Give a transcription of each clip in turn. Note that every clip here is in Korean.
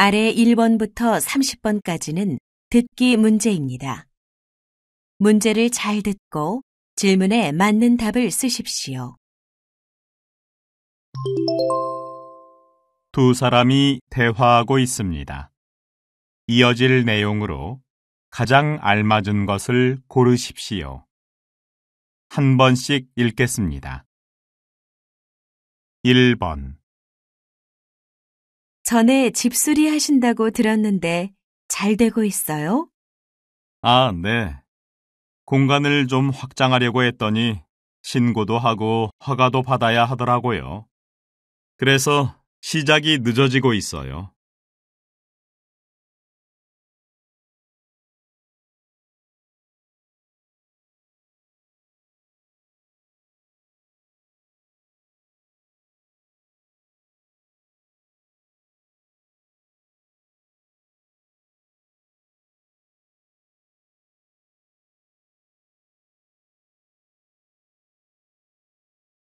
아래 1번부터 30번까지는 듣기 문제입니다. 문제를 잘 듣고 질문에 맞는 답을 쓰십시오. 두 사람이 대화하고 있습니다. 이어질 내용으로 가장 알맞은 것을 고르십시오. 한 번씩 읽겠습니다. 1번. 전에 집수리 하신다고 들었는데 잘 되고 있어요? 아, 네. 공간을 좀 확장하려고 했더니 신고도 하고 허가도 받아야 하더라고요. 그래서 시작이 늦어지고 있어요.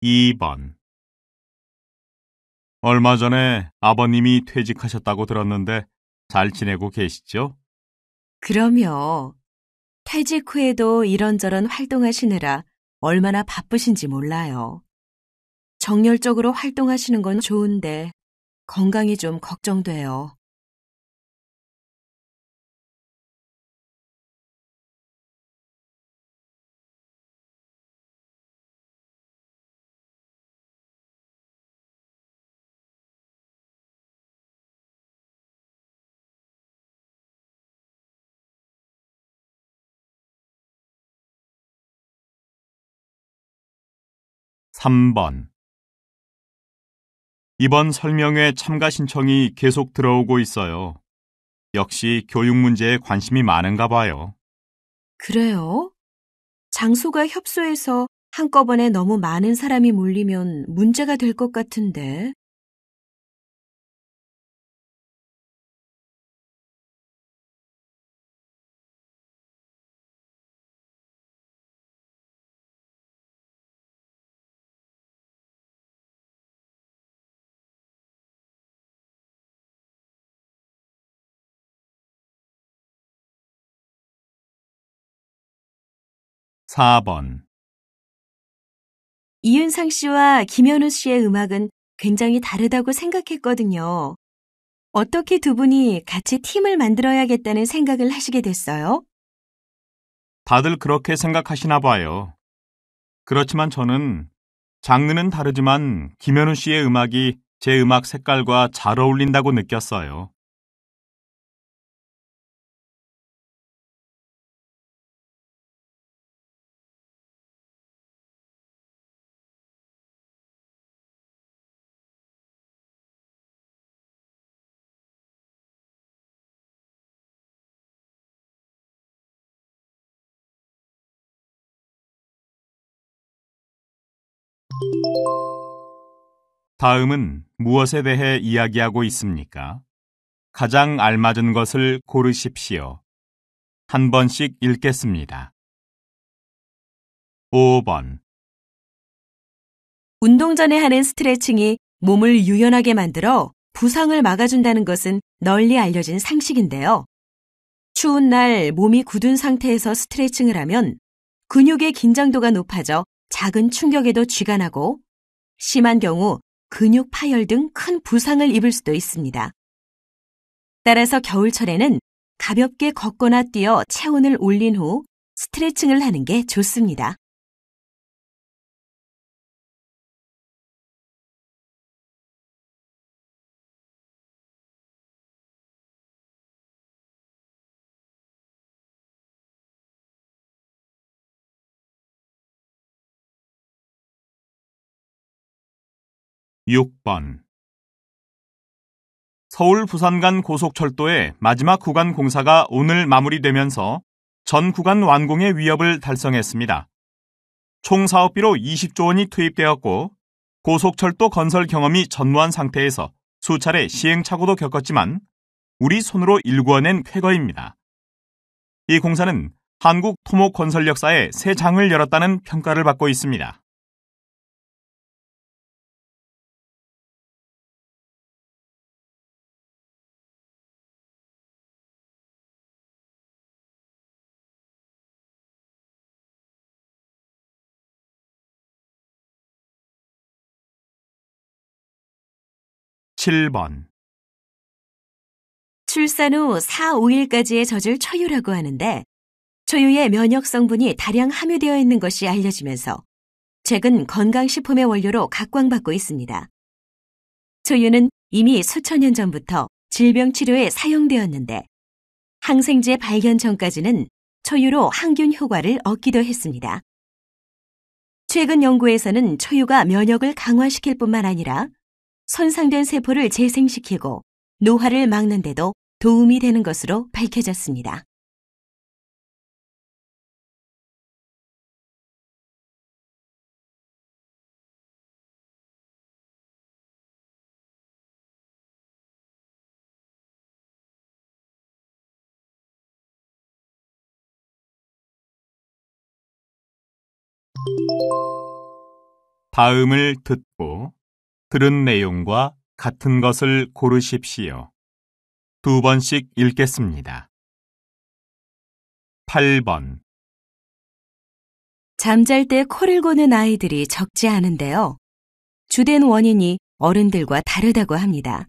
2번. 얼마 전에 아버님이 퇴직하셨다고 들었는데 잘 지내고 계시죠? 그럼요. 퇴직 후에도 이런저런 활동하시느라 얼마나 바쁘신지 몰라요. 정열적으로 활동하시는 건 좋은데 건강이 좀 걱정돼요. 3번. 이번 설명회 참가 신청이 계속 들어오고 있어요. 역시 교육 문제에 관심이 많은가 봐요. 그래요? 장소가 협소해서 한꺼번에 너무 많은 사람이 몰리면 문제가 될 것 같은데. 4번. 이윤상 씨와 김현우 씨의 음악은 굉장히 다르다고 생각했거든요. 어떻게 두 분이 같이 팀을 만들어야겠다는 생각을 하시게 됐어요? 다들 그렇게 생각하시나 봐요. 그렇지만 저는 장르는 다르지만 김현우 씨의 음악이 제 음악 색깔과 잘 어울린다고 느꼈어요. '다음은 무엇에 대해 이야기하고 있습니까? 가장 알맞은 것을 고르십시오. 한 번씩 읽겠습니다. 5번. 운동 전에 하는 스트레칭이 몸을 유연하게 만들어 부상을 막아준다는 것은 널리 알려진 상식인데요. 추운 날 몸이 굳은 상태에서 스트레칭을 하면 근육의 긴장도가 높아져 작은 충격에도 쥐가 나고 심한 경우 근육 파열 등 큰 부상을 입을 수도 있습니다. 따라서 겨울철에는 가볍게 걷거나 뛰어 체온을 올린 후 스트레칭을 하는 게 좋습니다. 6번. 서울 부산 간 고속철도의 마지막 구간 공사가 오늘 마무리되면서 전 구간 완공의 위협을 달성했습니다. 총 사업비로 20조 원이 투입되었고 고속철도 건설 경험이 전무한 상태에서 수차례 시행착오도 겪었지만 우리 손으로 일구어낸 쾌거입니다. 이 공사는 한국 토목 건설 역사에 새 장을 열었다는 평가를 받고 있습니다. 7번. 출산 후 4, 5일까지의 젖을 초유라고 하는데 초유에 면역 성분이 다량 함유되어 있는 것이 알려지면서 최근 건강식품의 원료로 각광받고 있습니다. 초유는 이미 수천 년 전부터 질병 치료에 사용되었는데 항생제 발견 전까지는 초유로 항균 효과를 얻기도 했습니다. 최근 연구에서는 초유가 면역을 강화시킬 뿐만 아니라 손상된 세포를 재생시키고 노화를 막는 데도 도움이 되는 것으로 밝혀졌습니다. 다음을 듣고 들은 내용과 같은 것을 고르십시오. 2번씩 읽겠습니다. 8번. 잠잘 때 코를 고는 아이들이 적지 않은데요. 주된 원인이 어른들과 다르다고 합니다.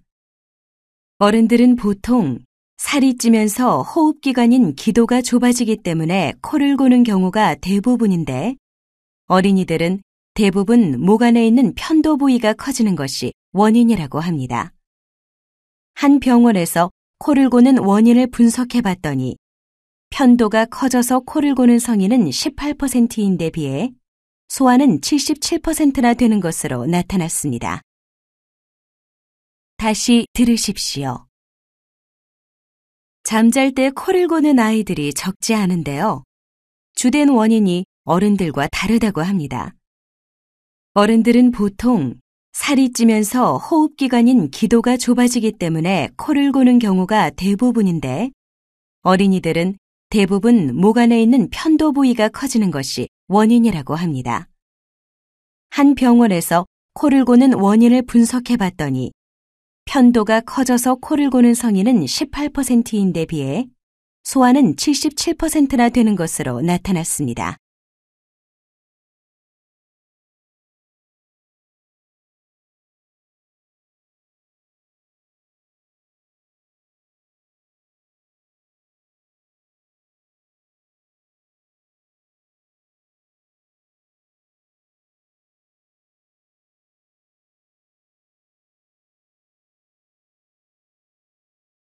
어른들은 보통 살이 찌면서 호흡기관인 기도가 좁아지기 때문에 코를 고는 경우가 대부분인데 어린이들은 대부분 목 안에 있는 편도 부위가 커지는 것이 원인이라고 합니다. 한 병원에서 코를 고는 원인을 분석해 봤더니 편도가 커져서 코를 고는 성인은 18%인데 비해 소아는 77%나 되는 것으로 나타났습니다. 다시 들으십시오. 잠잘 때 코를 고는 아이들이 적지 않은데요. 주된 원인이 어른들과 다르다고 합니다. 어른들은 보통 살이 찌면서 호흡기관인 기도가 좁아지기 때문에 코를 고는 경우가 대부분인데 어린이들은 대부분 목 안에 있는 편도 부위가 커지는 것이 원인이라고 합니다. 한 병원에서 코를 고는 원인을 분석해 봤더니 편도가 커져서 코를 고는 성인은 18%인데 비해 소아는 77%나 되는 것으로 나타났습니다.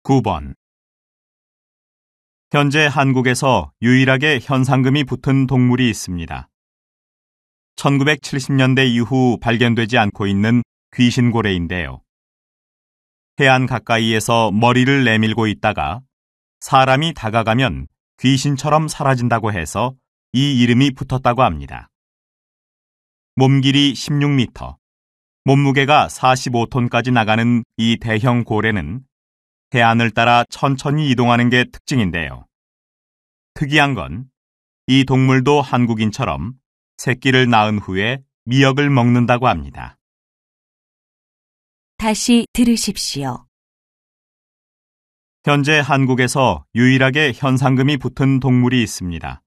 (9번) 현재 한국에서 유일하게 현상금이 붙은 동물이 있습니다. 1970년대 이후 발견되지 않고 있는 귀신고래인데요. 해안 가까이에서 머리를 내밀고 있다가 사람이 다가가면 귀신처럼 사라진다고 해서 이 이름이 붙었다고 합니다. 몸 길이 16m, 몸무게가 45톤까지 나가는 이 대형 고래는 해안을 따라 천천히 이동하는 게 특징인데요. 특이한 건 이 동물도 한국인처럼 새끼를 낳은 후에 미역을 먹는다고 합니다. 다시 들으십시오. 현재 한국에서 유일하게 현상금이 붙은 동물이 있습니다.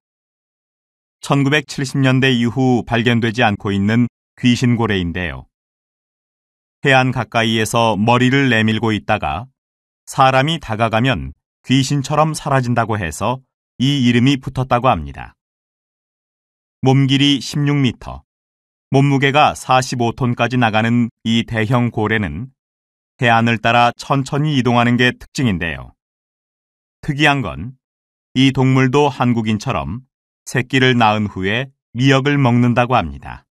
1970년대 이후 발견되지 않고 있는 귀신고래인데요. 해안 가까이에서 머리를 내밀고 있다가 사람이 다가가면 귀신처럼 사라진다고 해서 이 이름이 붙었다고 합니다. 몸 길이 16m, 몸무게가 45톤까지 나가는 이 대형 고래는 해안을 따라 천천히 이동하는 게 특징인데요. 특이한 건 이 동물도 한국인처럼 새끼를 낳은 후에 미역을 먹는다고 합니다.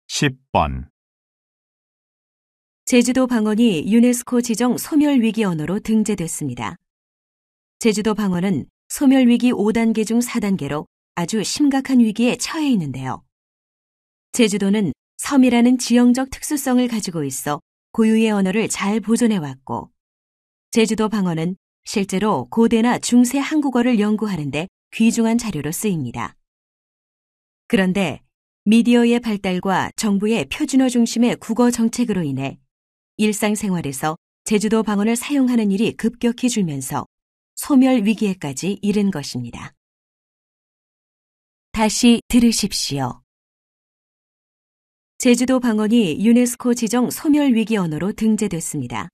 (10번) 제주도 방언이 유네스코 지정 소멸위기 언어로 등재됐습니다. 제주도 방언은 소멸위기 5단계 중 4단계로 아주 심각한 위기에 처해 있는데요. 제주도는 섬이라는 지형적 특수성을 가지고 있어 고유의 언어를 잘 보존해왔고 제주도 방언은 실제로 고대나 중세 한국어를 연구하는 데 귀중한 자료로 쓰입니다. 그런데 미디어의 발달과 정부의 표준어 중심의 국어 정책으로 인해 일상생활에서 제주도 방언을 사용하는 일이 급격히 줄면서 소멸 위기에까지 이른 것입니다. 다시 들으십시오. 제주도 방언이 유네스코 지정 소멸 위기 언어로 등재됐습니다.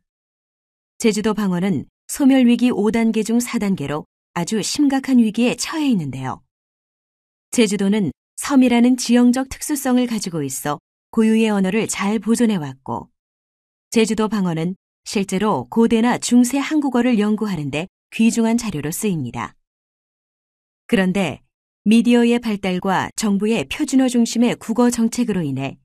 제주도 방언은 소멸 위기 5단계 중 4단계로 아주 심각한 위기에 처해 있는데요. 제주도는 섬이라는 지형적 특수성을 가지고 있어 고유의 언어를 잘 보존해왔고, 제주도 방언은 실제로 고대나 중세 한국어를 연구하는 데 귀중한 자료로 쓰입니다. 그런데 미디어의 발달과 정부의 표준어 중심의 국어 정책으로 인해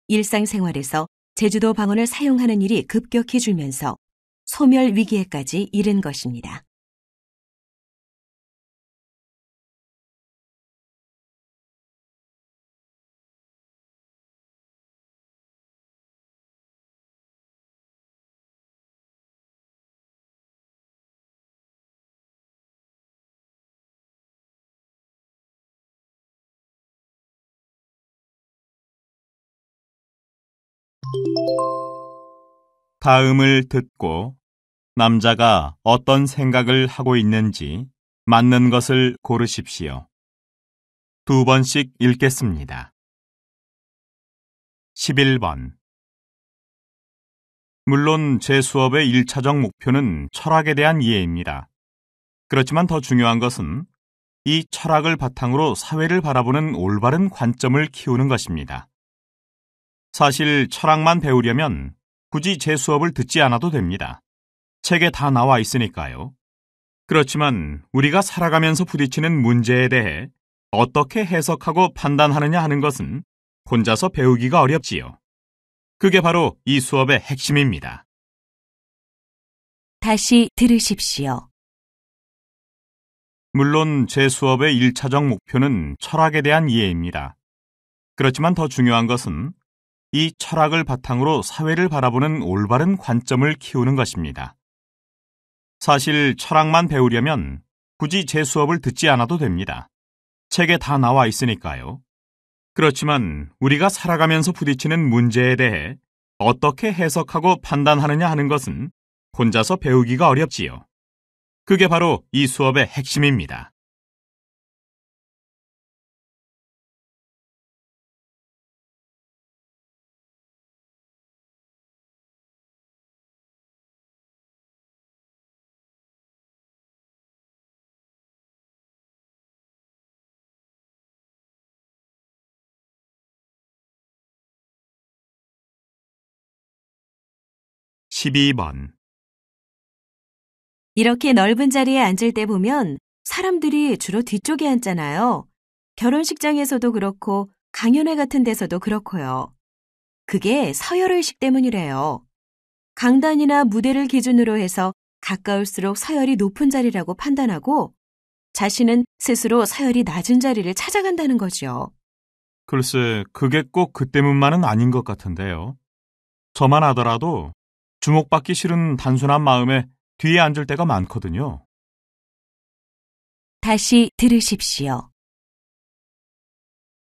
일상생활에서 제주도 방언을 사용하는 일이 급격히 줄면서 소멸 위기에까지 이른 것입니다. 다음을 듣고 남자가 어떤 생각을 하고 있는지 맞는 것을 고르십시오. 2번씩 읽겠습니다. 11번. 물론 제 수업의 1차적 목표는 철학에 대한 이해입니다. 그렇지만 더 중요한 것은 이 철학을 바탕으로 사회를 바라보는 올바른 관점을 키우는 것입니다. 사실 철학만 배우려면 굳이 제 수업을 듣지 않아도 됩니다. 책에 다 나와 있으니까요. 그렇지만 우리가 살아가면서 부딪히는 문제에 대해 어떻게 해석하고 판단하느냐 하는 것은 혼자서 배우기가 어렵지요. 그게 바로 이 수업의 핵심입니다. 다시 들으십시오. 물론 제 수업의 1차적 목표는 철학에 대한 이해입니다. 그렇지만 더 중요한 것은 이 철학을 바탕으로 사회를 바라보는 올바른 관점을 키우는 것입니다. 사실 철학만 배우려면 굳이 제 수업을 듣지 않아도 됩니다. 책에 다 나와 있으니까요. 그렇지만 우리가 살아가면서 부딪히는 문제에 대해 어떻게 해석하고 판단하느냐 하는 것은 혼자서 배우기가 어렵지요. 그게 바로 이 수업의 핵심입니다. (12번) 이렇게 넓은 자리에 앉을 때 보면 사람들이 주로 뒤쪽에 앉잖아요. 결혼식장에서도 그렇고 강연회 같은 데서도 그렇고요. 그게 서열의식 때문이래요. 강단이나 무대를 기준으로 해서 가까울수록 서열이 높은 자리라고 판단하고 자신은 스스로 서열이 낮은 자리를 찾아간다는 거죠. 글쎄, 그게 꼭 그 때문만은 아닌 것 같은데요. 저만 하더라도 주목받기 싫은 단순한 마음에 뒤에 앉을 때가 많거든요. 다시 들으십시오.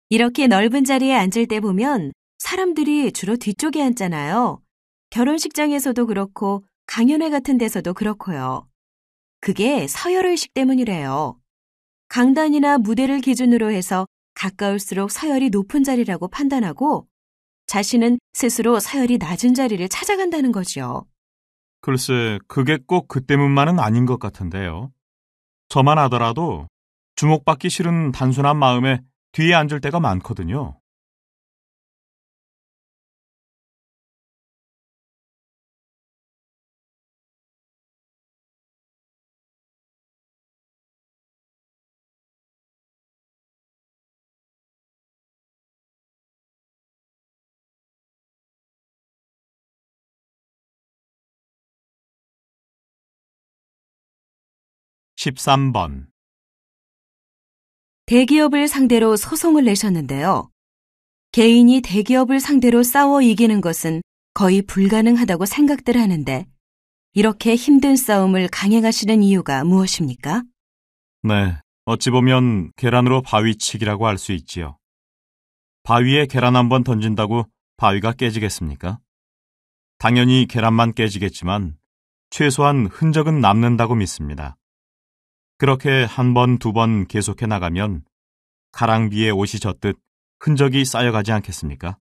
이렇게 넓은 자리에 앉을 때 보면 사람들이 주로 뒤쪽에 앉잖아요. 결혼식장에서도 그렇고 강연회 같은 데서도 그렇고요. 그게 서열의식 때문이래요. 강단이나 무대를 기준으로 해서 가까울수록 서열이 높은 자리라고 판단하고 자신은 스스로 서열이 낮은 자리를 찾아간다는 거죠. 글쎄, 그게 꼭 그 때문만은 아닌 것 같은데요. 저만 하더라도 주목받기 싫은 단순한 마음에 뒤에 앉을 때가 많거든요. (13번) 대기업을 상대로 소송을 내셨는데요. 개인이 대기업을 상대로 싸워 이기는 것은 거의 불가능하다고 생각들 하는데 이렇게 힘든 싸움을 강행하시는 이유가 무엇입니까? 네, 어찌 보면 계란으로 바위치기라고 할 수 있지요. 바위에 계란 한 번 던진다고 바위가 깨지겠습니까? 당연히 계란만 깨지겠지만 최소한 흔적은 남는다고 믿습니다. 그렇게 한 번, 두 번 계속해 나가면 가랑비에 옷이 젖듯 흔적이 쌓여가지 않겠습니까?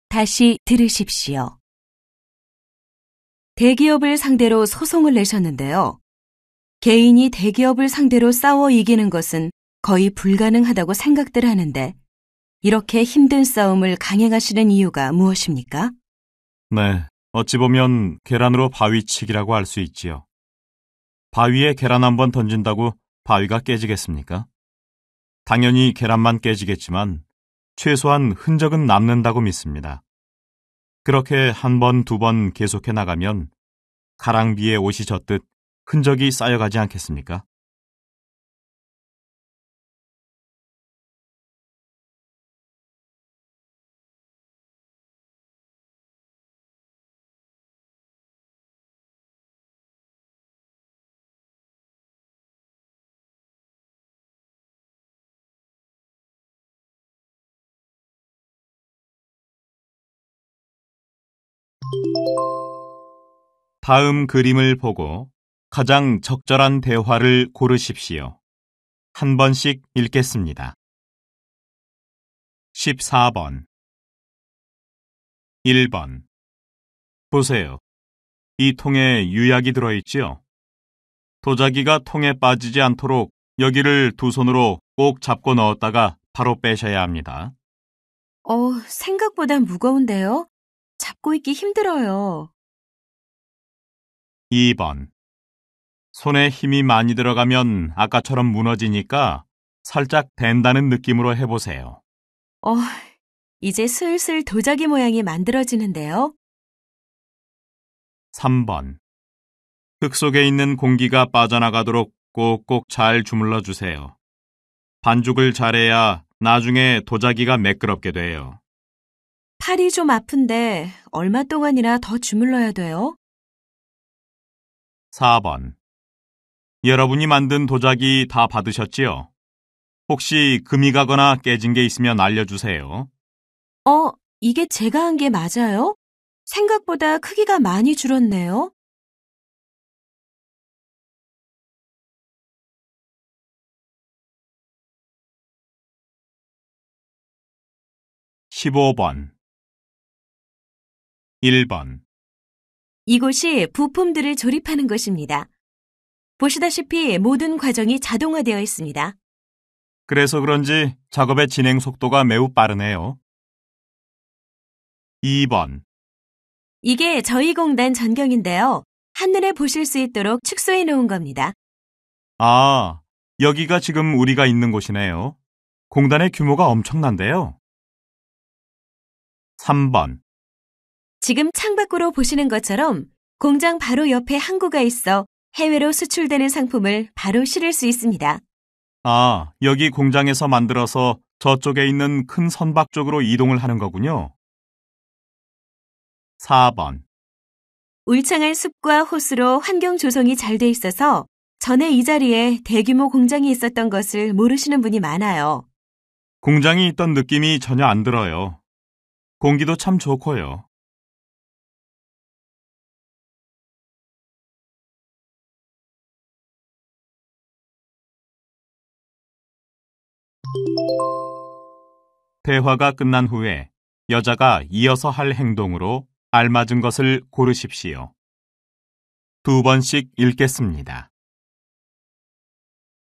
다시 들으십시오. 대기업을 상대로 소송을 내셨는데요. 개인이 대기업을 상대로 싸워 이기는 것은 거의 불가능하다고 생각들 하는데 이렇게 힘든 싸움을 강행하시는 이유가 무엇입니까? 네, 어찌 보면 계란으로 바위치기라고 할 수 있지요. 바위에 계란 한 번 던진다고 바위가 깨지겠습니까? 당연히 계란만 깨지겠지만 최소한 흔적은 남는다고 믿습니다. 그렇게 한 번, 두 번 계속해 나가면 가랑비에 옷이 젖듯 흔적이 쌓여가지 않겠습니까? 다음 그림을 보고 가장 적절한 대화를 고르십시오. 한 번씩 읽겠습니다. 14번 1번 보세요. 이 통에 유약이 들어있지요? 도자기가 통에 빠지지 않도록 여기를 두 손으로 꼭 잡고 넣었다가 바로 빼셔야 합니다. 생각보다 무거운데요? 잡고 있기 힘들어요. 2번 손에 힘이 많이 들어가면 아까처럼 무너지니까 살짝 댄다는 느낌으로 해보세요. 이제 슬슬 도자기 모양이 만들어지는데요. 3번 흙 속에 있는 공기가 빠져나가도록 꼭꼭 잘 주물러 주세요. 반죽을 잘해야 나중에 도자기가 매끄럽게 돼요. 팔이 좀 아픈데 얼마 동안이나 더 주물러야 돼요? 4번 여러분이 만든 도자기 다 받으셨지요? 혹시 금이 가거나 깨진 게 있으면 알려주세요. 이게 제가 한 게 맞아요? 생각보다 크기가 많이 줄었네요. 15번 1번 이곳이 부품들을 조립하는 곳입니다. 보시다시피 모든 과정이 자동화되어 있습니다. 그래서 그런지 작업의 진행 속도가 매우 빠르네요. 2번 이게 저희 공단 전경인데요. 한눈에 보실 수 있도록 축소해 놓은 겁니다. 아, 여기가 지금 우리가 있는 곳이네요. 공단의 규모가 엄청난데요. 3번 지금 창밖으로 보시는 것처럼 공장 바로 옆에 항구가 있어 해외로 수출되는 상품을 바로 실을 수 있습니다. 아, 여기 공장에서 만들어서 저쪽에 있는 큰 선박 쪽으로 이동을 하는 거군요. 4번 울창한 숲과 호수로 환경 조성이 잘 돼 있어서 전에 이 자리에 대규모 공장이 있었던 것을 모르시는 분이 많아요. 공장이 있던 느낌이 전혀 안 들어요. 공기도 참 좋고요. 대화가 끝난 후에 여자가 이어서 할 행동으로 알맞은 것을 고르십시오. 두 번씩 읽겠습니다.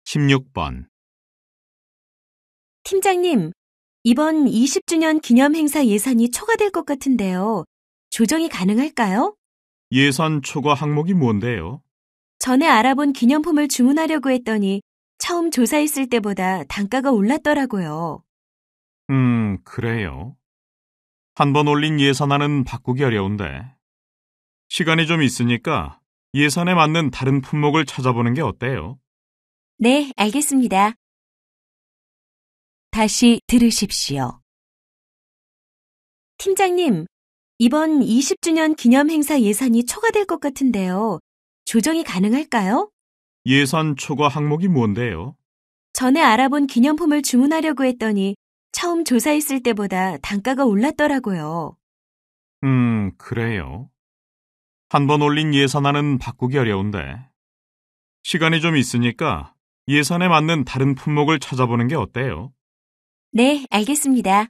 16번 팀장님, 이번 20주년 기념 행사 예산이 초과될 것 같은데요. 조정이 가능할까요? 예산 초과 항목이 뭔데요? 전에 알아본 기념품을 주문하려고 했더니 처음 조사했을 때보다 단가가 올랐더라고요. 그래요. 한 번 올린 예산안은 바꾸기 어려운데. 시간이 좀 있으니까 예산에 맞는 다른 품목을 찾아보는 게 어때요? 네, 알겠습니다. 다시 들으십시오. 팀장님, 이번 20주년 기념 행사 예산이 초과될 것 같은데요. 조정이 가능할까요? 예산 초과 항목이 뭔데요? 전에 알아본 기념품을 주문하려고 했더니 처음 조사했을 때보다 단가가 올랐더라고요. 그래요. 한 번 올린 예산안은 바꾸기 어려운데. 시간이 좀 있으니까 예산에 맞는 다른 품목을 찾아보는 게 어때요? 네, 알겠습니다.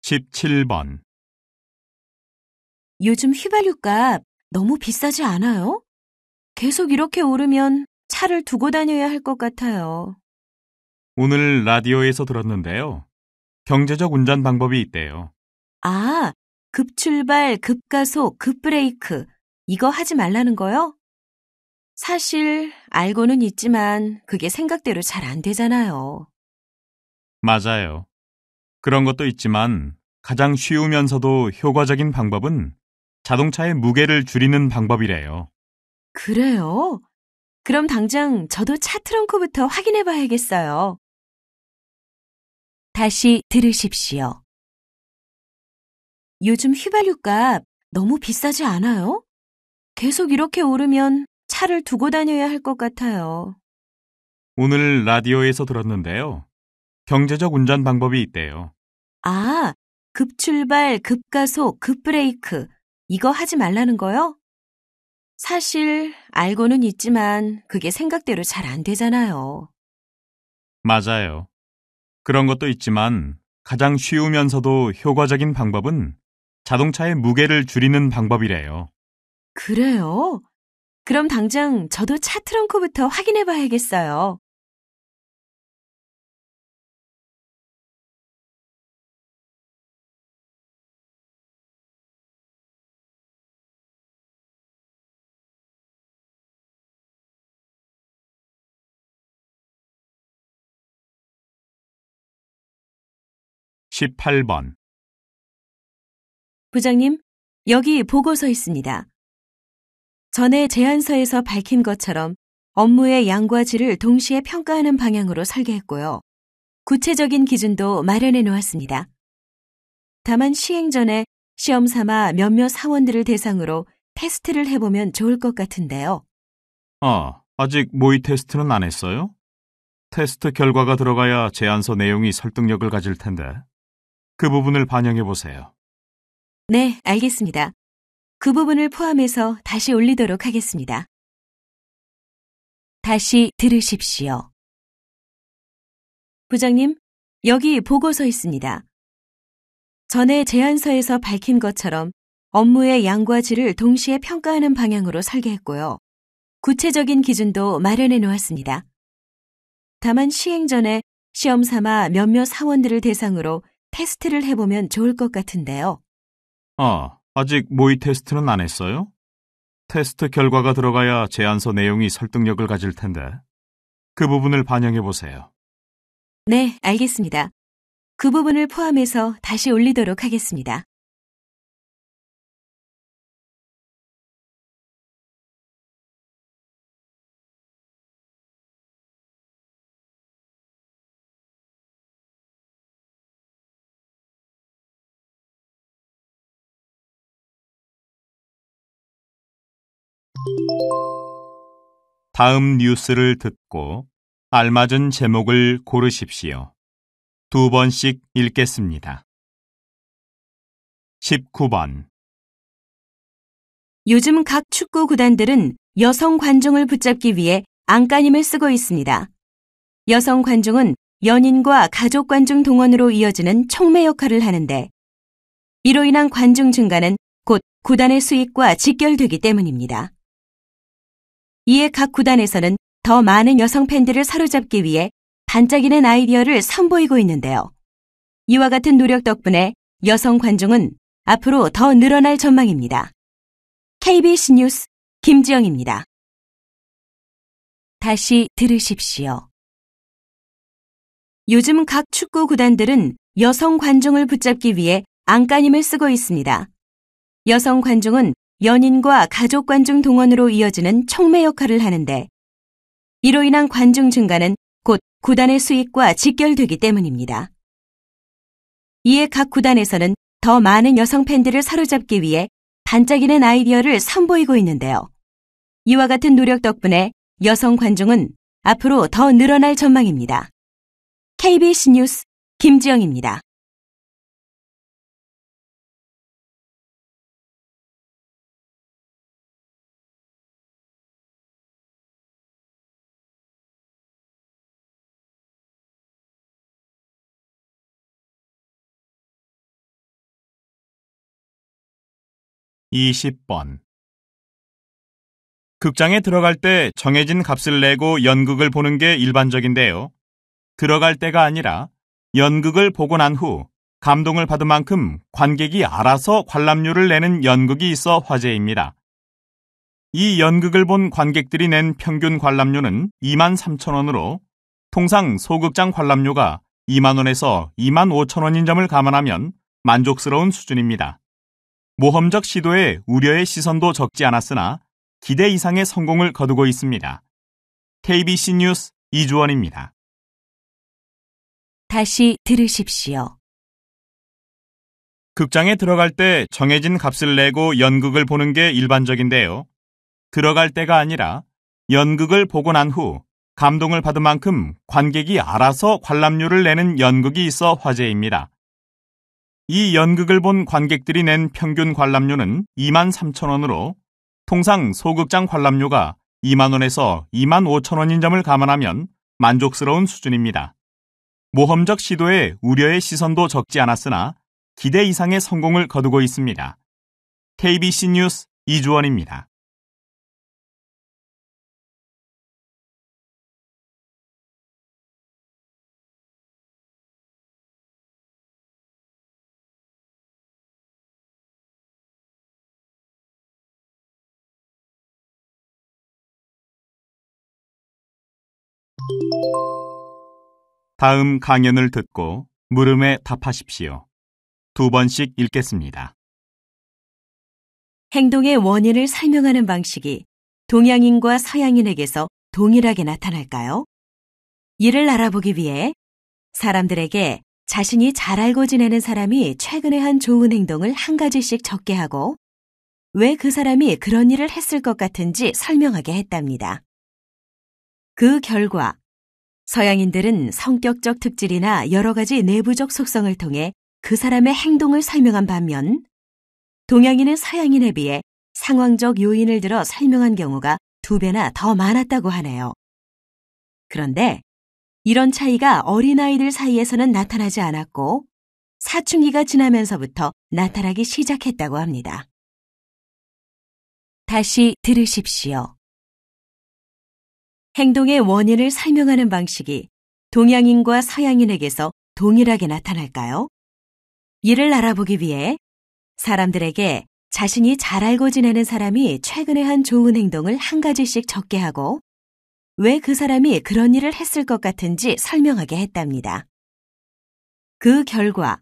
십칠 번 요즘 휘발유값 너무 비싸지 않아요? 계속 이렇게 오르면 차를 두고 다녀야 할 것 같아요. 오늘 라디오에서 들었는데요. 경제적 운전 방법이 있대요. 아, 급출발, 급가속, 급브레이크. 이거 하지 말라는 거요? 사실 알고는 있지만 그게 생각대로 잘 안 되잖아요. 맞아요. 그런 것도 있지만 가장 쉬우면서도 효과적인 방법은 자동차의 무게를 줄이는 방법이래요. 그래요? 그럼 당장 저도 차 트렁크부터 확인해 봐야겠어요. 다시 들으십시오. 요즘 휘발유값 너무 비싸지 않아요? 계속 이렇게 오르면 차를 두고 다녀야 할 것 같아요. 오늘 라디오에서 들었는데요. 경제적 운전 방법이 있대요. 아, 급출발, 급가속, 급브레이크. 이거 하지 말라는 거요? 사실 알고는 있지만 그게 생각대로 잘 안 되잖아요. 맞아요. 그런 것도 있지만 가장 쉬우면서도 효과적인 방법은 자동차의 무게를 줄이는 방법이래요. 그래요? 그럼 당장 저도 차 트렁크부터 확인해 봐야겠어요. 십팔 번 부장님, 여기 보고서 있습니다. 전에 제안서에서 밝힌 것처럼 업무의 양과 질을 동시에 평가하는 방향으로 설계했고요. 구체적인 기준도 마련해 놓았습니다. 다만 시행 전에 시험 삼아 몇몇 사원들을 대상으로 테스트를 해보면 좋을 것 같은데요. 아직 모의 테스트는 안 했어요? 테스트 결과가 들어가야 제안서 내용이 설득력을 가질 텐데. 그 부분을 반영해 보세요. 네, 알겠습니다. 그 부분을 포함해서 다시 올리도록 하겠습니다. 다시 들으십시오. 부장님, 여기 보고서 있습니다. 전에 제안서에서 밝힌 것처럼 업무의 양과 질을 동시에 평가하는 방향으로 설계했고요. 구체적인 기준도 마련해 놓았습니다. 다만 시행 전에 시험 삼아 몇몇 사원들을 대상으로 테스트를 해보면 좋을 것 같은데요. 아직 모의 테스트는 안 했어요? 테스트 결과가 들어가야 제안서 내용이 설득력을 가질 텐데. 그 부분을 반영해 보세요. 네, 알겠습니다. 그 부분을 포함해서 다시 올리도록 하겠습니다. 다음 뉴스를 듣고 알맞은 제목을 고르십시오. 2번씩 읽겠습니다. 19번 요즘 각 축구 구단들은 여성 관중을 붙잡기 위해 안간힘을 쓰고 있습니다. 여성 관중은 연인과 가족 관중 동원으로 이어지는 촉매 역할을 하는데 이로 인한 관중 증가는 곧 구단의 수익과 직결되기 때문입니다. 이에 각 구단에서는 더 많은 여성 팬들을 사로잡기 위해 반짝이는 아이디어를 선보이고 있는데요. 이와 같은 노력 덕분에 여성 관중은 앞으로 더 늘어날 전망입니다. KBS 뉴스 김지영입니다. 다시 들으십시오. 요즘 각 축구 구단들은 여성 관중을 붙잡기 위해 안간힘을 쓰고 있습니다. 여성 관중은 연인과 가족 관중 동원으로 이어지는 촉매 역할을 하는데 이로 인한 관중 증가는 곧 구단의 수익과 직결되기 때문입니다. 이에 각 구단에서는 더 많은 여성 팬들을 사로잡기 위해 반짝이는 아이디어를 선보이고 있는데요. 이와 같은 노력 덕분에 여성 관중은 앞으로 더 늘어날 전망입니다. KBS 뉴스 김지영입니다. (20번) 극장에 들어갈 때 정해진 값을 내고 연극을 보는 게 일반적인데요. 들어갈 때가 아니라 연극을 보고 난 후 감동을 받은 만큼 관객이 알아서 관람료를 내는 연극이 있어 화제입니다. 이 연극을 본 관객들이 낸 평균 관람료는 23,000원으로 통상 소극장 관람료가 2만원에서 25,000원인 점을 감안하면 만족스러운 수준입니다. 모험적 시도에 우려의 시선도 적지 않았으나 기대 이상의 성공을 거두고 있습니다. KBC 뉴스 이주원입니다. 다시 들으십시오. 극장에 들어갈 때 정해진 값을 내고 연극을 보는 게 일반적인데요. 들어갈 때가 아니라 연극을 보고 난 후 감동을 받은 만큼 관객이 알아서 관람료를 내는 연극이 있어 화제입니다. 이 연극을 본 관객들이 낸 평균 관람료는 23,000원으로 통상 소극장 관람료가 2만원에서 25,000원인 점을 감안하면 만족스러운 수준입니다. 모험적 시도에 우려의 시선도 적지 않았으나 기대 이상의 성공을 거두고 있습니다. KBC 뉴스 이주원입니다. 다음 강연을 듣고 물음에 답하십시오. 2번씩 읽겠습니다. 행동의 원인을 설명하는 방식이 동양인과 서양인에게서 동일하게 나타날까요? 이를 알아보기 위해 사람들에게 자신이 잘 알고 지내는 사람이 최근에 한 좋은 행동을 한 가지씩 적게 하고 왜 그 사람이 그런 일을 했을 것 같은지 설명하게 했답니다. 그 결과 서양인들은 성격적 특질이나 여러 가지 내부적 속성을 통해 그 사람의 행동을 설명한 반면 동양인은 서양인에 비해 상황적 요인을 들어 설명한 경우가 2배나 더 많았다고 하네요. 그런데 이런 차이가 어린아이들 사이에서는 나타나지 않았고 사춘기가 지나면서부터 나타나기 시작했다고 합니다. 다시 들으십시오. 행동의 원인을 설명하는 방식이 동양인과 서양인에게서 동일하게 나타날까요? 이를 알아보기 위해 사람들에게 자신이 잘 알고 지내는 사람이 최근에 한 좋은 행동을 한 가지씩 적게 하고 왜 그 사람이 그런 일을 했을 것 같은지 설명하게 했답니다. 그 결과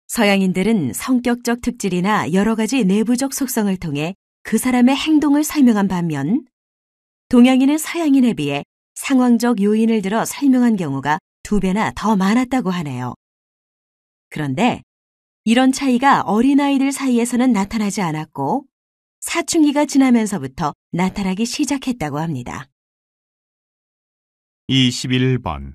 서양인들은 성격적 특질이나 여러 가지 내부적 속성을 통해 그 사람의 행동을 설명한 반면 동양인은 서양인에 비해 상황적 요인을 들어 설명한 경우가 2배나 더 많았다고 하네요. 그런데 이런 차이가 어린아이들 사이에서는 나타나지 않았고 사춘기가 지나면서부터 나타나기 시작했다고 합니다. 21번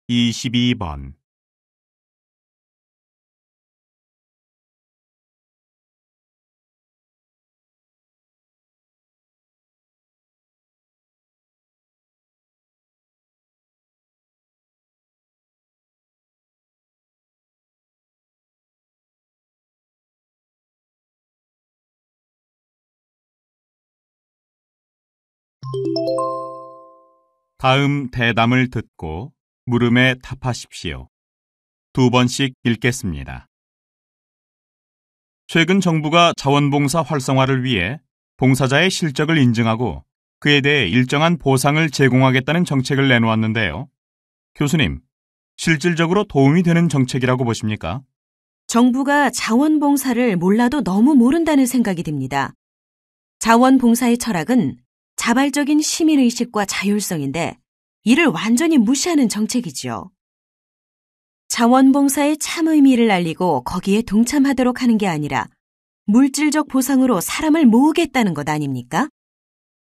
(22번) 다음 대담을 듣고 물음에 답하십시오. 2번씩 읽겠습니다. 최근 정부가 자원봉사 활성화를 위해 봉사자의 실적을 인증하고 그에 대해 일정한 보상을 제공하겠다는 정책을 내놓았는데요. 교수님, 실질적으로 도움이 되는 정책이라고 보십니까? 정부가 자원봉사를 몰라도 너무 모른다는 생각이 듭니다. 자원봉사의 철학은 자발적인 시민의식과 자율성인데 이를 완전히 무시하는 정책이지요. 자원봉사의 참 의미를 알리고 거기에 동참하도록 하는 게 아니라 물질적 보상으로 사람을 모으겠다는 것 아닙니까?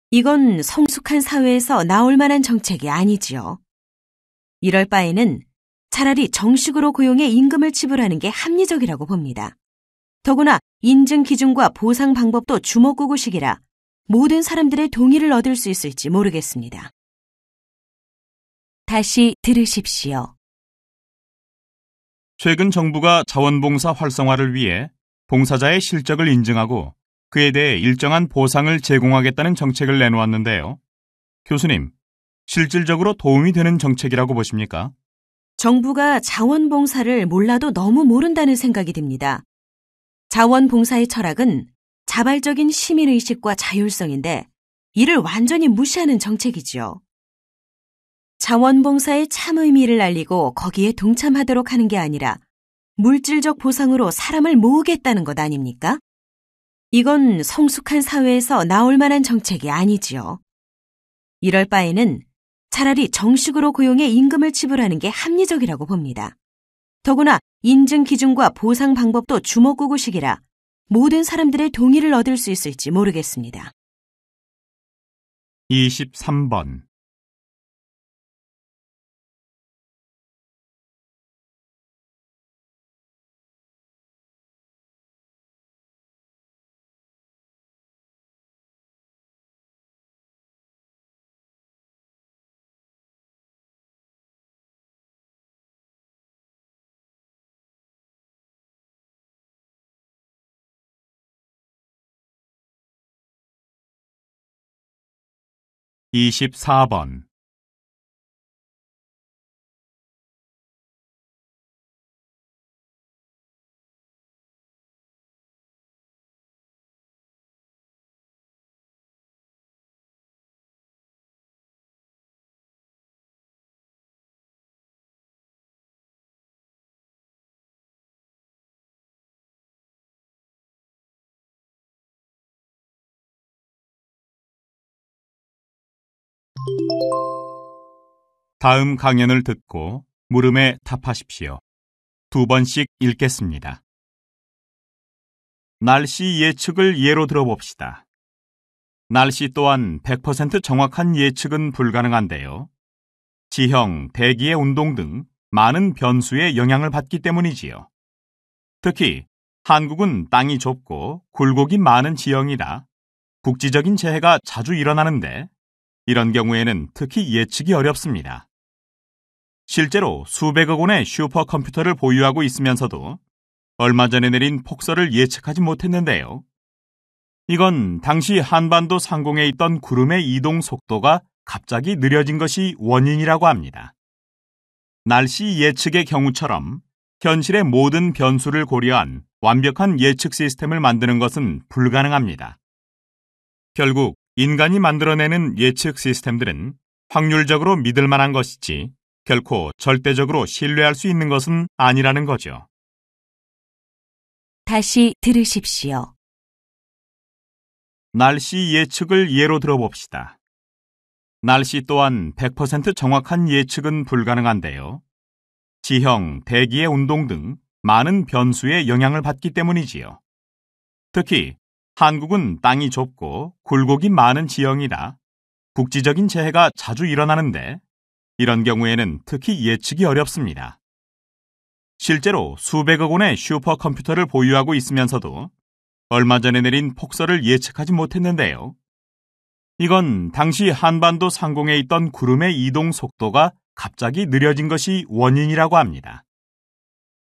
이건 성숙한 사회에서 나올 만한 정책이 아니지요. 이럴 바에는 차라리 정식으로 고용해 임금을 지불하는 게 합리적이라고 봅니다. 더구나 인증 기준과 보상 방법도 주먹구구식이라 모든 사람들의 동의를 얻을 수 있을지 모르겠습니다. 다시 들으십시오. 최근 정부가 자원봉사 활성화를 위해 봉사자의 실적을 인증하고 그에 대해 일정한 보상을 제공하겠다는 정책을 내놓았는데요. 교수님, 실질적으로 도움이 되는 정책이라고 보십니까? 정부가 자원봉사를 몰라도 너무 모른다는 생각이 듭니다. 자원봉사의 철학은 자발적인 시민의식과 자율성인데 이를 완전히 무시하는 정책이지요. 자원봉사의 참 의미를 알리고 거기에 동참하도록 하는 게 아니라 물질적 보상으로 사람을 모으겠다는 것 아닙니까? 이건 성숙한 사회에서 나올 만한 정책이 아니지요. 이럴 바에는 차라리 정식으로 고용해 임금을 지불하는 게 합리적이라고 봅니다. 더구나 인증 기준과 보상 방법도 주먹구구식이라 모든 사람들의 동의를 얻을 수 있을지 모르겠습니다. 23번. (24번) 다음 강연을 듣고 물음에 답하십시오. 2번씩 읽겠습니다. 날씨 예측을 예로 들어봅시다. 날씨 또한 100% 정확한 예측은 불가능한데요. 지형, 대기의 운동 등 많은 변수에 영향을 받기 때문이지요. 특히 한국은 땅이 좁고 굴곡이 많은 지형이라 국지적인 재해가 자주 일어나는데 이런 경우에는 특히 예측이 어렵습니다. 실제로 수백억 원의 슈퍼컴퓨터를 보유하고 있으면서도 얼마 전에 내린 폭설을 예측하지 못했는데요. 이건 당시 한반도 상공에 있던 구름의 이동 속도가 갑자기 느려진 것이 원인이라고 합니다. 날씨 예측의 경우처럼 현실의 모든 변수를 고려한 완벽한 예측 시스템을 만드는 것은 불가능합니다. 결국 인간이 만들어내는 예측 시스템들은 확률적으로 믿을 만한 것이지 결코 절대적으로 신뢰할 수 있는 것은 아니라는 거죠. 다시 들으십시오. 날씨 예측을 예로 들어봅시다. 날씨 또한 100% 정확한 예측은 불가능한데요. 지형, 대기의 운동 등 많은 변수에 영향을 받기 때문이지요. 특히 한국은 땅이 좁고 굴곡이 많은 지형이라 국지적인 재해가 자주 일어나는데 이런 경우에는 특히 예측이 어렵습니다. 실제로 수백억 원의 슈퍼컴퓨터를 보유하고 있으면서도 얼마 전에 내린 폭설을 예측하지 못했는데요. 이건 당시 한반도 상공에 있던 구름의 이동 속도가 갑자기 느려진 것이 원인이라고 합니다.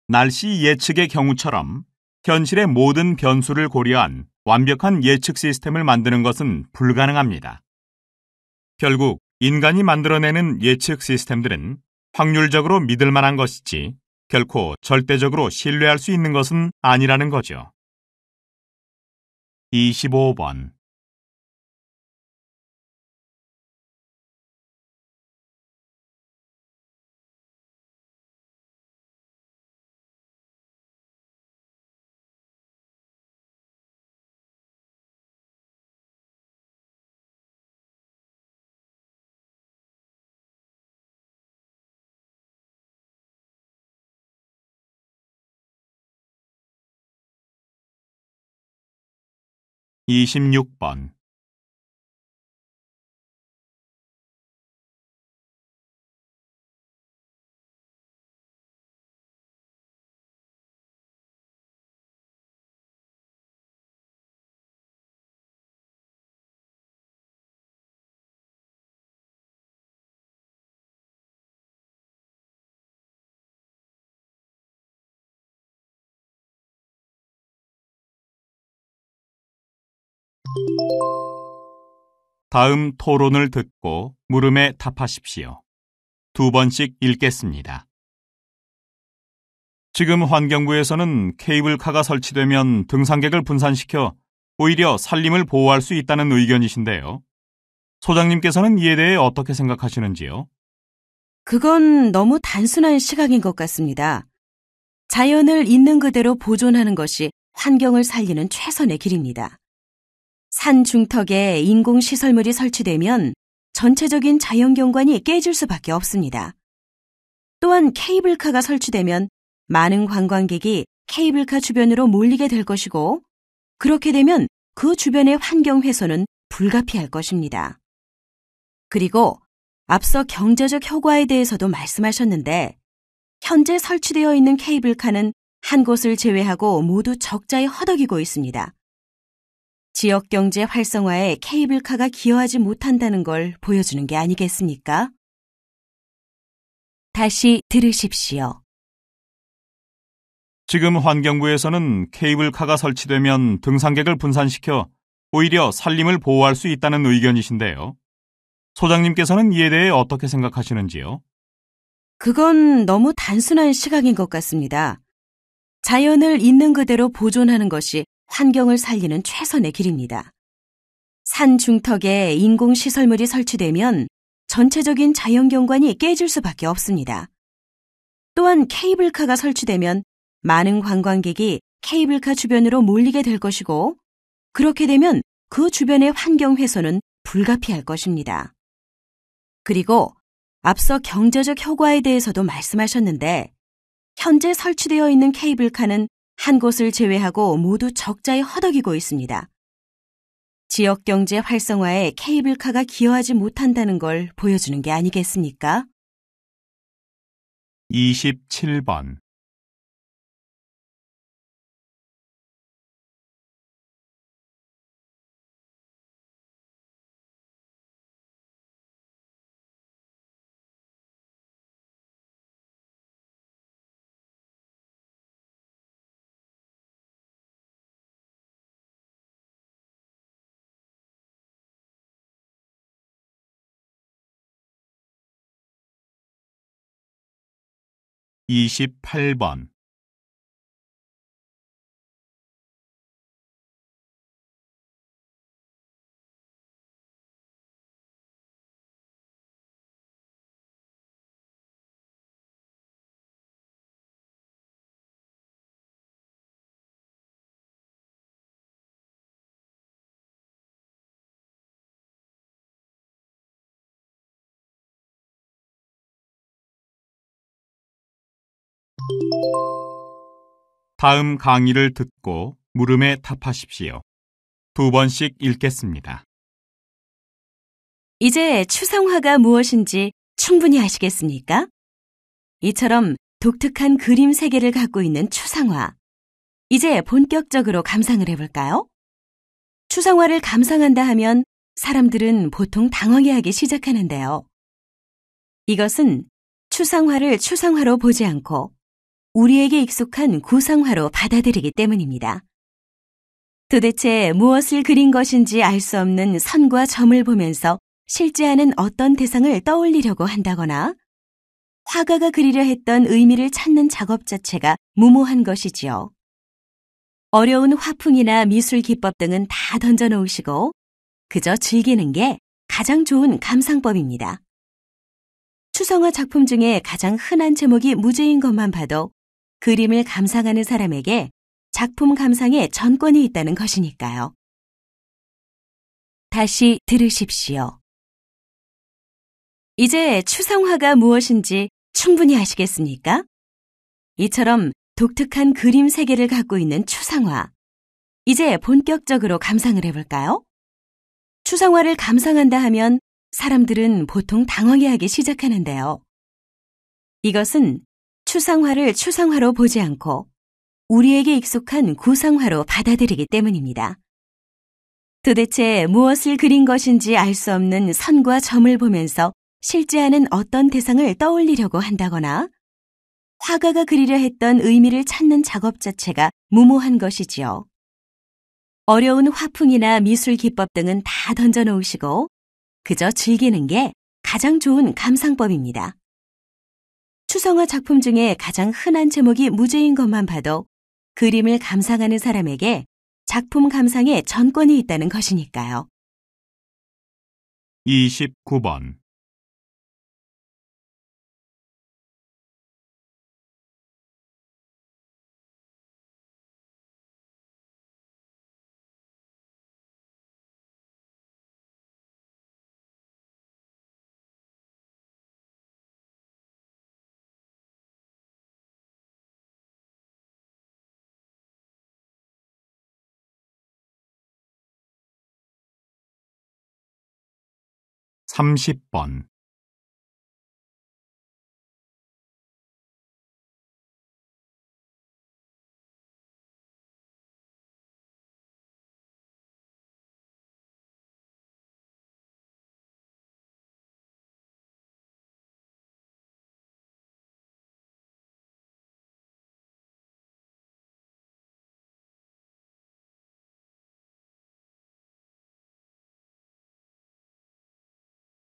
날씨 예측의 경우처럼 현실의 모든 변수를 고려한 완벽한 예측 시스템을 만드는 것은 불가능합니다. 결국 인간이 만들어내는 예측 시스템들은 확률적으로 믿을 만한 것이지 결코 절대적으로 신뢰할 수 있는 것은 아니라는 거죠. 25번. 26번. '다음 토론을 듣고 물음에 답하십시오. 2번씩 읽겠습니다. 지금 환경부에서는 케이블카가 설치되면 등산객을 분산시켜 오히려 산림을 보호할 수 있다는 의견이신데요. 소장님께서는 이에 대해 어떻게 생각하시는지요? 그건 너무 단순한 시각인 것 같습니다. 자연을 있는 그대로 보존하는 것이 환경을 살리는 최선의 길입니다. 산 중턱에 인공시설물이 설치되면 전체적인 자연경관이 깨질 수밖에 없습니다. 또한 케이블카가 설치되면 많은 관광객이 케이블카 주변으로 몰리게 될 것이고, 그렇게 되면 그 주변의 환경 훼손은 불가피할 것입니다. 그리고 앞서 경제적 효과에 대해서도 말씀하셨는데, 현재 설치되어 있는 케이블카는 한 곳을 제외하고 모두 적자에 허덕이고 있습니다. 지역경제 활성화에 케이블카가 기여하지 못한다는 걸 보여주는 게 아니겠습니까? 다시 들으십시오. 지금 환경부에서는 케이블카가 설치되면 등산객을 분산시켜 오히려 산림을 보호할 수 있다는 의견이신데요. 소장님께서는 이에 대해 어떻게 생각하시는지요? 그건 너무 단순한 시각인 것 같습니다. 자연을 있는 그대로 보존하는 것이 환경을 살리는 최선의 길입니다. 산 중턱에 인공시설물이 설치되면 전체적인 자연경관이 깨질 수밖에 없습니다. 또한 케이블카가 설치되면 많은 관광객이 케이블카 주변으로 몰리게 될 것이고, 그렇게 되면 그 주변의 환경 훼손은 불가피할 것입니다. 그리고 앞서 경제적 효과에 대해서도 말씀하셨는데, 현재 설치되어 있는 케이블카는 한 곳을 제외하고 모두 적자에 허덕이고 있습니다. 지역경제 활성화에 케이블카가 기여하지 못한다는 걸 보여주는 게 아니겠습니까? 27번. 28번. '다음 강의를 듣고 물음에 답하십시오. 2번씩 읽겠습니다. 이제 추상화가 무엇인지 충분히 아시겠습니까? 이처럼 독특한 그림 세계를 갖고 있는 추상화. 이제 본격적으로 감상을 해볼까요? 추상화를 감상한다 하면 사람들은 보통 당황해하기 시작하는데요. 이것은 추상화를 추상화로 보지 않고 우리에게 익숙한 구상화로 받아들이기 때문입니다. 도대체 무엇을 그린 것인지 알 수 없는 선과 점을 보면서 실제하는 어떤 대상을 떠올리려고 한다거나 화가가 그리려 했던 의미를 찾는 작업 자체가 무모한 것이지요. 어려운 화풍이나 미술 기법 등은 다 던져놓으시고 그저 즐기는 게 가장 좋은 감상법입니다. 추상화 작품 중에 가장 흔한 제목이 무죄인 것만 봐도 그림을 감상하는 사람에게 작품 감상에 전권이 있다는 것이니까요. 다시 들으십시오. 이제 추상화가 무엇인지 충분히 아시겠습니까? 이처럼 독특한 그림 세계를 갖고 있는 추상화. 이제 본격적으로 감상을 해볼까요? 추상화를 감상한다 하면 사람들은 보통 당황해하기 시작하는데요. 이것은 추상화를 추상화로 보지 않고 우리에게 익숙한 구상화로 받아들이기 때문입니다. 도대체 무엇을 그린 것인지 알 수 없는 선과 점을 보면서 실제하는 어떤 대상을 떠올리려고 한다거나 화가가 그리려 했던 의미를 찾는 작업 자체가 무모한 것이지요. 어려운 화풍이나 미술 기법 등은 다 던져놓으시고 그저 즐기는 게 가장 좋은 감상법입니다. 추상화 작품 중에 가장 흔한 제목이 무죄인 것만 봐도 그림을 감상하는 사람에게 작품 감상에 전권이 있다는 것이니까요. 29번. (30번)